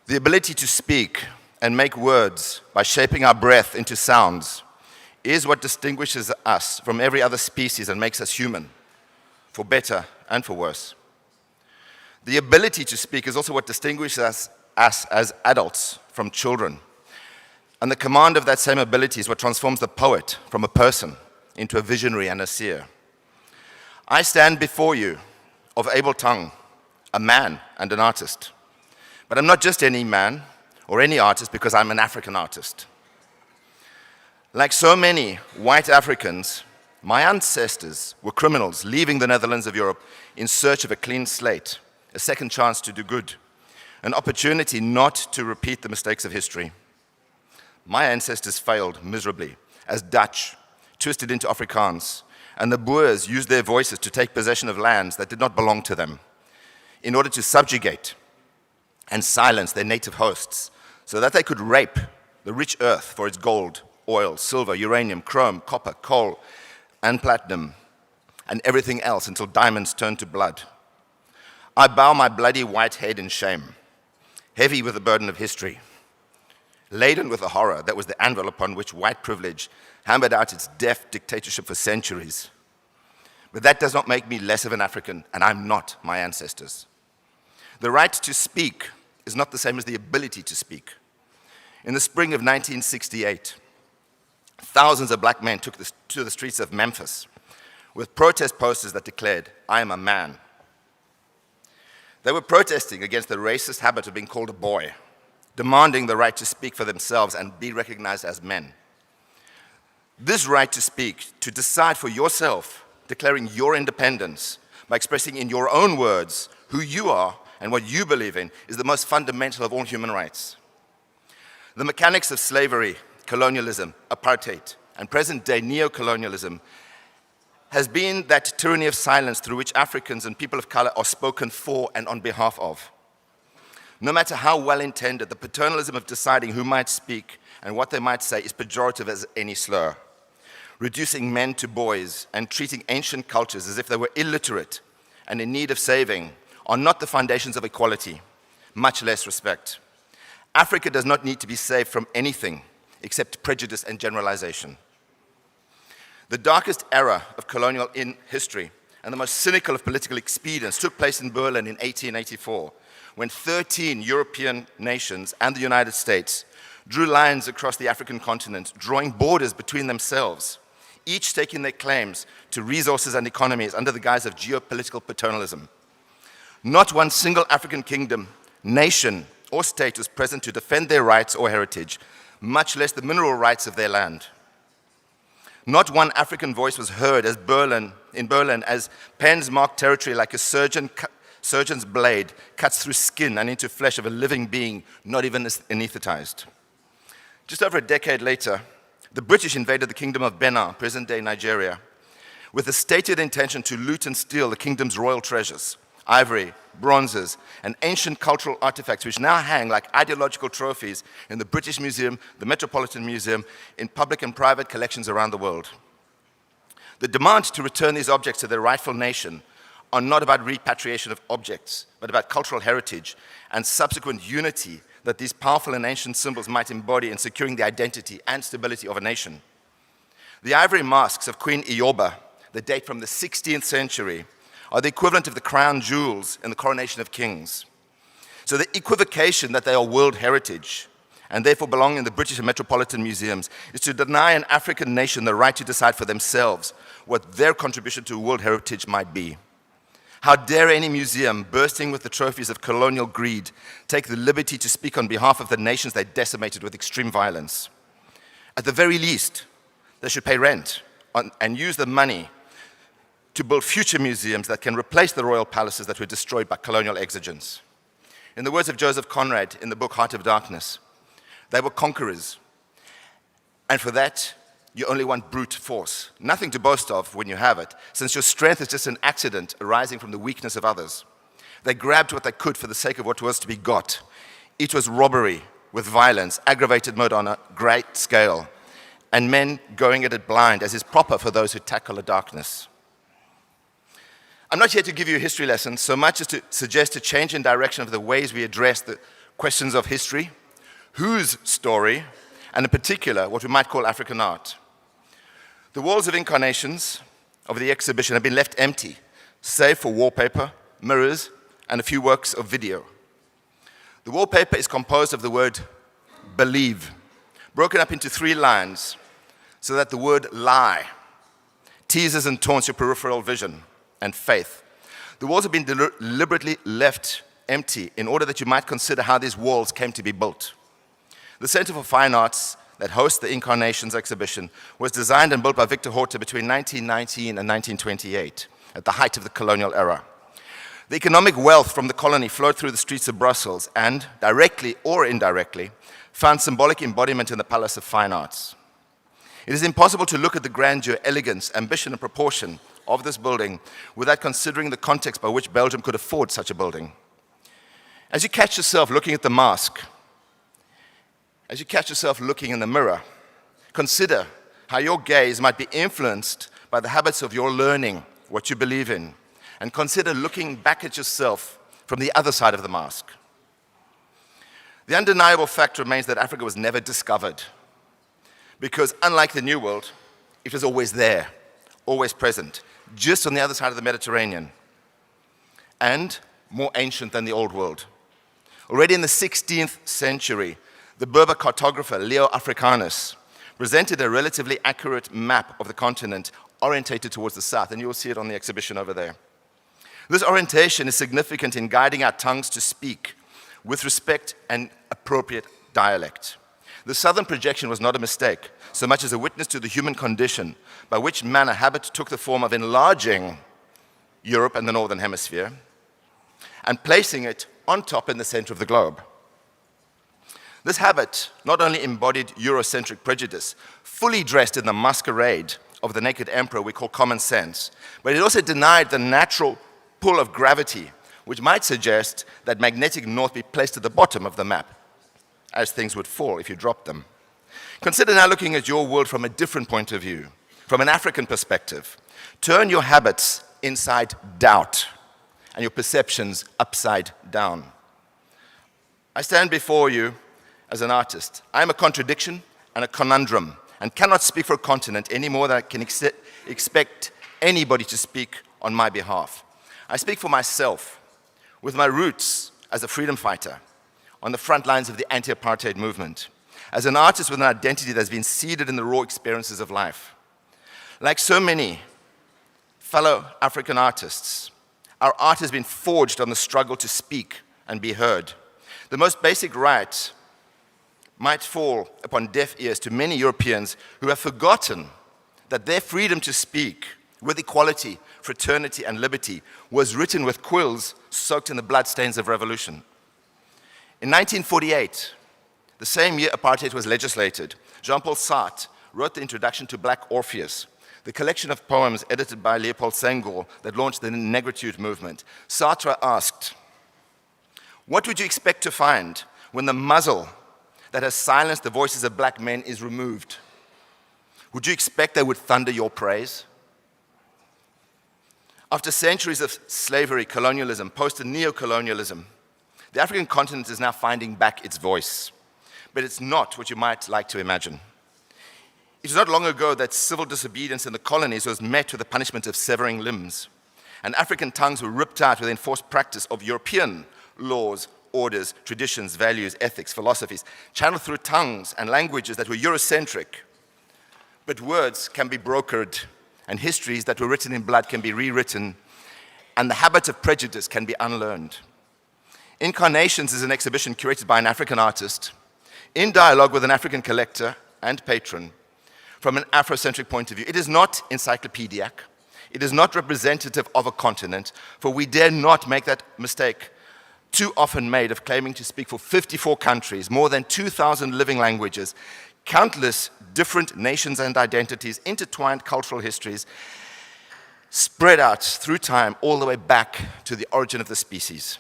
The ability to speak and make words by shaping our breath into sounds is what distinguishes us from every other species and makes us human, for better and for worse. The ability to speak is also what distinguishes us as adults from children. And the command of that same ability is what transforms the poet from a person into a visionary and a seer. I stand before you of able tongue, a man and an artist. But I'm not just any man or any artist because I'm an African artist. Like so many white Africans, my ancestors were criminals leaving the Netherlands of Europe in search of a clean slate, a second chance to do good, an opportunity not to repeat the mistakes of history. My ancestors failed miserably as Dutch twisted into Afrikaans, and the Boers used their voices to take possession of lands that did not belong to them in order to subjugate and silence their native hosts so that they could rape the rich earth for its gold, oil, silver, uranium, chrome, copper, coal, and platinum, and everything else until diamonds turned to blood. I bow my bloody white head in shame, heavy with the burden of history, laden with the horror that was the anvil upon which white privilege hammered out its deaf dictatorship for centuries. But that does not make me less of an African, and I'm not my ancestors. The right to speak is not the same as the ability to speak. In the spring of 1968, thousands of black men took to the streets of Memphis with protest posters that declared, "I am a man." They were protesting against the racist habit of being called a boy, demanding the right to speak for themselves and be recognized as men. This right to speak, to decide for yourself, declaring your independence by expressing in your own words who you are and what you believe in, is the most fundamental of all human rights. The mechanics of slavery, colonialism, apartheid, and present-day neo-colonialism has been that tyranny of silence through which Africans and people of color are spoken for and on behalf of. No matter how well-intended, the paternalism of deciding who might speak and what they might say is pejorative as any slur, reducing men to boys and treating ancient cultures as if they were illiterate and in need of saving are not the foundations of equality, much less respect. Africa does not need to be saved from anything except prejudice and generalization. The darkest era of colonial history and the most cynical of political expedients took place in Berlin in 1884, when 13 European nations and the United States drew lines across the African continent, drawing borders between themselves, each taking their claims to resources and economies under the guise of geopolitical paternalism. Not one single African kingdom, nation, or state was present to defend their rights or heritage, much less the mineral rights of their land. Not one African voice was heard in Berlin as pens marked territory like a surgeon's blade cuts through skin and into flesh of a living being, not even anesthetized. Just over a decade later, the British invaded the kingdom of Benin, present-day Nigeria, with the stated intention to loot and steal the kingdom's royal treasures, ivory, bronzes, and ancient cultural artifacts which now hang like ideological trophies in the British Museum, the Metropolitan Museum, in public and private collections around the world. The demand to return these objects to their rightful nation are not about repatriation of objects, but about cultural heritage and subsequent unity that these powerful and ancient symbols might embody in securing the identity and stability of a nation. The ivory masks of Queen Eyoba, that date from the 16th century, are the equivalent of the crown jewels in the coronation of kings. So the equivocation that they are world heritage and therefore belong in the British and Metropolitan Museums is to deny an African nation the right to decide for themselves what their contribution to world heritage might be. How dare any museum bursting with the trophies of colonial greed take the liberty to speak on behalf of the nations they decimated with extreme violence? At the very least, they should pay rent and use the money to build future museums that can replace the royal palaces that were destroyed by colonial exigence. In the words of Joseph Conrad in the book Heart of Darkness, they were conquerors, and for that, you only want brute force. Nothing to boast of when you have it, since your strength is just an accident arising from the weakness of others. They grabbed what they could for the sake of what was to be got. It was robbery with violence, aggravated murder on a great scale, and men going at it blind, as is proper for those who tackle the darkness. I'm not here to give you a history lesson so much as to suggest a change in direction of the ways we address the questions of history, whose story, and in particular, what we might call African art. The walls of IncarNations of the exhibition have been left empty, save for wallpaper, mirrors, and a few works of video. The wallpaper is composed of the word believe, broken up into 3 lines, so that the word lie teases and taunts your peripheral vision and faith. The walls have been deliberately left empty in order that you might consider how these walls came to be built. The Center for Fine Arts that hosts the IncarNations exhibition was designed and built by Victor Horta between 1919 and 1928, at the height of the colonial era. The economic wealth from the colony flowed through the streets of Brussels and, directly or indirectly, found symbolic embodiment in the Palace of Fine Arts. It is impossible to look at the grandeur, elegance, ambition, and proportion of this building without considering the context by which Belgium could afford such a building. As you catch yourself looking at the mask, as you catch yourself looking in the mirror, consider how your gaze might be influenced by the habits of your learning, what you believe in, and consider looking back at yourself from the other side of the mask. The undeniable fact remains that Africa was never discovered, because unlike the New World, it was always there, always present, just on the other side of the Mediterranean, and more ancient than the Old World. Already in the 16th century, the Berber cartographer Leo Africanus presented a relatively accurate map of the continent orientated towards the south, and you will see it on the exhibition over there. This orientation is significant in guiding our tongues to speak with respect and appropriate dialect. The southern projection was not a mistake, so much as a witness to the human condition, by which manner habit took the form of enlarging Europe and the northern hemisphere and placing it on top in the center of the globe. This habit not only embodied Eurocentric prejudice, fully dressed in the masquerade of the naked emperor we call common sense, but it also denied the natural pull of gravity, which might suggest that magnetic north be placed at the bottom of the map, as things would fall if you dropped them. Consider now looking at your world from a different point of view, from an African perspective. Turn your habits inside out and your perceptions upside down. I stand before you as an artist. I am a contradiction and a conundrum and cannot speak for a continent any more than I can expect anybody to speak on my behalf. I speak for myself, with my roots as a freedom fighter on the front lines of the anti-apartheid movement, as an artist with an identity that has been seeded in the raw experiences of life. Like so many fellow African artists, our art has been forged on the struggle to speak and be heard. The most basic right might fall upon deaf ears to many Europeans who have forgotten that their freedom to speak with equality, fraternity, and liberty was written with quills soaked in the bloodstains of revolution. In 1948, the same year apartheid was legislated, Jean-Paul Sartre wrote the introduction to Black Orpheus, the collection of poems edited by Leopold Senghor that launched the Negritude movement. Sartre asked, "What would you expect to find when the muzzle that has silenced the voices of black men is removed? Would you expect they would thunder your praise?" After centuries of slavery, colonialism, post- and neo-colonialism, the African continent is now finding back its voice. But it's not what you might like to imagine. It was not long ago that civil disobedience in the colonies was met with the punishment of severing limbs, and African tongues were ripped out with the enforced practice of European laws, orders, traditions, values, ethics, philosophies, channeled through tongues and languages that were Eurocentric. But words can be brokered, and histories that were written in blood can be rewritten, and the habit of prejudice can be unlearned. IncarNations is an exhibition curated by an African artist in dialogue with an African collector and patron from an Afrocentric point of view. It is not encyclopedic. It is not representative of a continent, for we dare not make that mistake too often made of claiming to speak for 54 countries, more than 2,000 living languages, countless different nations and identities, intertwined cultural histories, spread out through time all the way back to the origin of the species.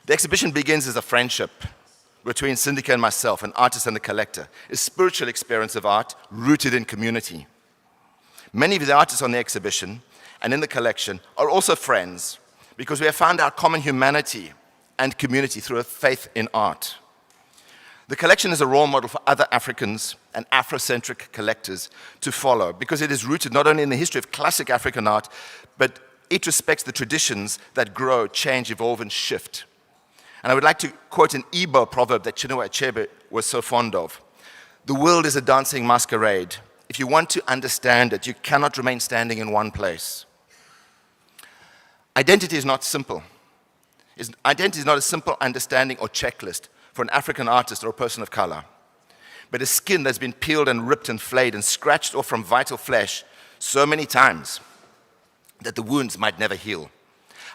The exhibition begins as a friendship between Syndika and myself, an artist and a collector, a spiritual experience of art rooted in community. Many of the artists on the exhibition and in the collection are also friends because we have found our common humanity and community through a faith in art. The collection is a role model for other Africans and Afrocentric collectors to follow because it is rooted not only in the history of classic African art, but it respects the traditions that grow, change, evolve, and shift. And I would like to quote an Igbo proverb that Chinua Achebe was so fond of. The world is a dancing masquerade. If you want to understand it, you cannot remain standing in one place. Identity is not simple. Identity is not a simple understanding or checklist for an African artist or a person of color, but a skin that's been peeled and ripped and flayed and scratched off from vital flesh so many times that the wounds might never heal.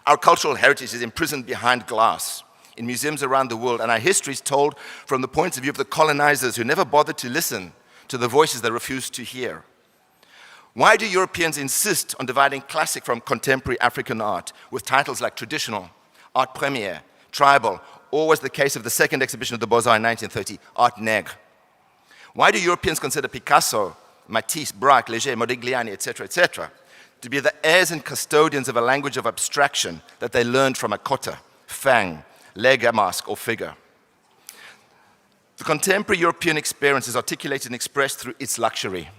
Our cultural heritage is imprisoned behind glass in museums around the world, and our history is told from the point of view of the colonizers who never bothered to listen to the voices they refused to hear. Why do Europeans insist on dividing classic from contemporary African art with titles like traditional, art première, tribal, or was the case of the second exhibition of the BOZAR in 1930, Art Nègre? Why do Europeans consider Picasso, Matisse, Braque, Léger, Modigliani, etc., to be the heirs and custodians of a language of abstraction that they learned from a kota, fang, leg mask, or figure? The contemporary European experience is articulated and expressed through its luxury.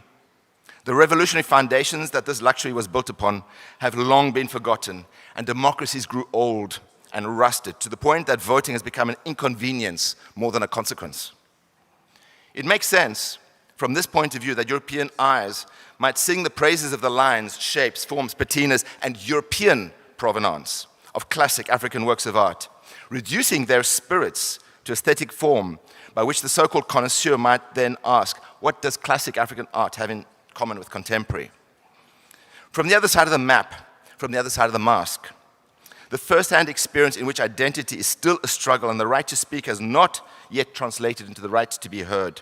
The revolutionary foundations that this luxury was built upon have long been forgotten, and democracies grew old and rusted to the point that voting has become an inconvenience more than a consequence. It makes sense from this point of view that European eyes might sing the praises of the lines, shapes, forms, patinas, and European provenance of classic African works of art, reducing their spirits to aesthetic form by which the so-called connoisseur might then ask, what does classic African art have in common with contemporary? From the other side of the map, from the other side of the mask, the first-hand experience in which identity is still a struggle and the right to speak has not yet translated into the right to be heard.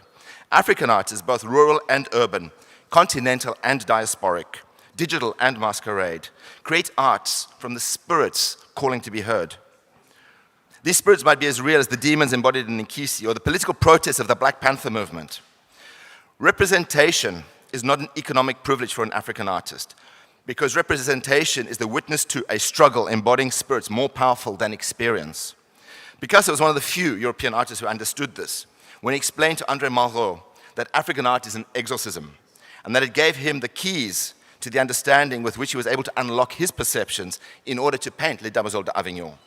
African art is both rural and urban, continental and diasporic, digital and masquerade. Create arts from the spirits calling to be heard. These spirits might be as real as the demons embodied in Nkisi or the political protests of the Black Panther movement. Representation is not an economic privilege for an African artist, because representation is the witness to a struggle embodying spirits more powerful than experience. Picasso was one of the few European artists who understood this when he explained to André Malraux that African art is an exorcism, and that it gave him the keys to the understanding with which he was able to unlock his perceptions in order to paint Les Damoiselles d'Avignon.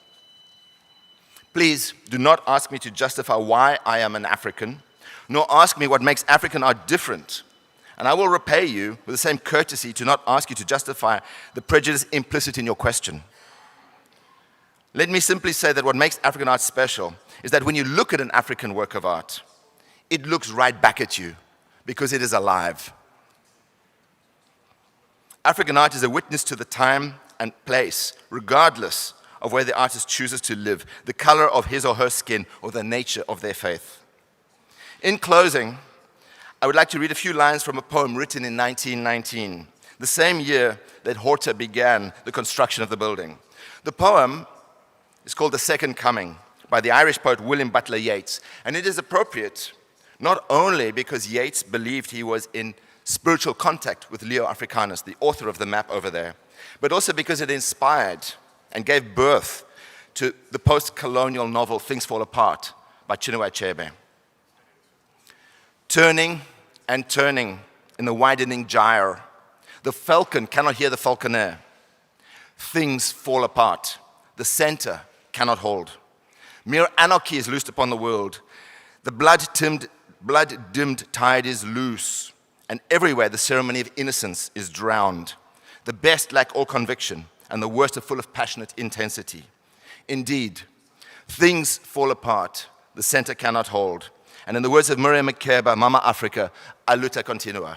Please do not ask me to justify why I am an African, nor ask me what makes African art different. And I will repay you with the same courtesy to not ask you to justify the prejudice implicit in your question. Let me simply say that what makes African art special is that when you look at an African work of art, it looks right back at you because it is alive. African art is a witness to the time and place, regardless of where the artist chooses to live, the color of his or her skin, or the nature of their faith. In closing, I would like to read a few lines from a poem written in 1919, the same year that Horta began the construction of the building. The poem is called The Second Coming by the Irish poet William Butler Yeats, and it is appropriate not only because Yeats believed he was in spiritual contact with Leo Africanus, the author of the map over there, but also because it inspired and gave birth to the post-colonial novel Things Fall Apart by Chinua Achebe. Turning and turning in the widening gyre, the falcon cannot hear the falconer. Things fall apart. The center cannot hold. Mere anarchy is loosed upon the world. The blood-dimmed tide is loose, and everywhere the ceremony of innocence is drowned. The best lack all conviction, and the worst are full of passionate intensity. Indeed, things fall apart. The center cannot hold. And in the words of Miriam Makeba, Mama Africa, a luta continua.